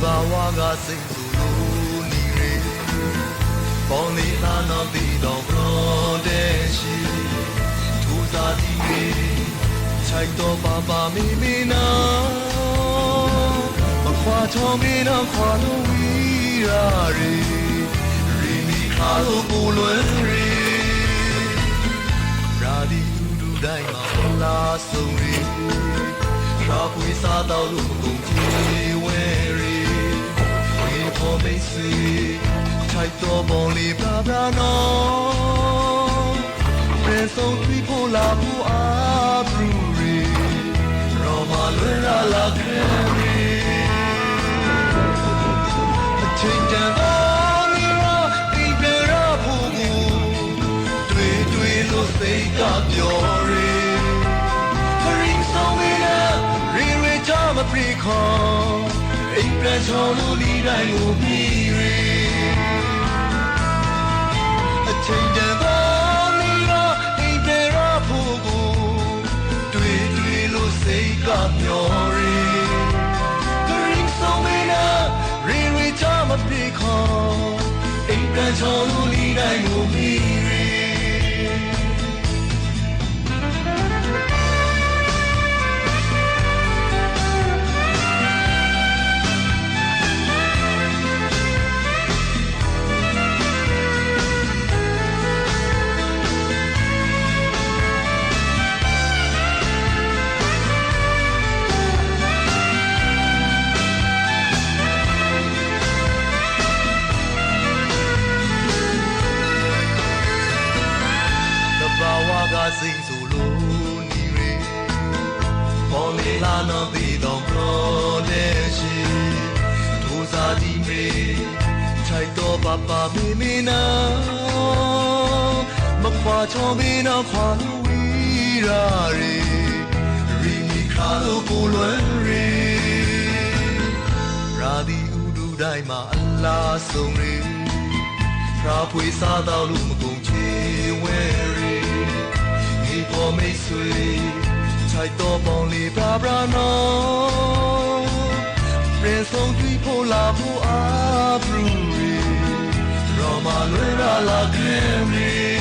ဘာဝကစိတ်ဆိုလို့နေရပေါင်းလေးလာတော့ပြီးတော့ပရောတဲ့ရှိထူစားဒီချိုက်တော့ပါပါမီမီနာမခွာချောမီနာခွာလို့ဝီရာရီမီခါလို့ပူလွယ်ရီရာဒီဒူတိုင်းမှာလာဆုံးရီရာပွေစားတော့လို့ကုန်ကြီးဝဲရီဝေဖို့မေးစီချိုက်တော့ဘော်လေးပါပါနော်ပြန်ဆုံးပြီးဖို့လာဖို့အားဘရူရီရောမလွယ်လာခဲရီအချိန်တန်တော့နေရာဒီပြရဖို့ကိုတွေ့လို့စိတ်ကပြောရီခရင်ဆောင်မင်းရီချာမပြေခေါ်အိမ်ပြန်ချော်လို့ဒီတိုင်းကိုပြီးရီအချိန်တန်တော့နေရာအိမ်ပြန်ရဖို့ကိုတွေ့လို့စိတ်ကမျောရီခရင်ဆောင်မင်းရီချာမပြေခေါ်အိမ်ပြန်ချော်လို့ဒီတိုင်းကိုပြီးရီစိတ်ဆိုလို့နေရပေါ်လေလာတော့ပြီးတော့ပရောတဲ့ရှိထူစားဒီမေချိုက်တော့ပါပါမီမီနာမခွာချောမင်းတော့ခွာလို့ဝီရာရီမီခါလို့ပူလွယ်ရီရာဒီဥဒူတိုင်းမှာအလားဆုံးရီဖရာပွေစားတော့လို့မကုန်ချေဝဲရီပေါ်မေးဆွေချိုက်တော့ပေါင်းလေးပါပါနော်ပြန်ဆုံးတွေ့ဖို့လာဖို့အားဘရူရီရောမလွယ်လာခဲမီ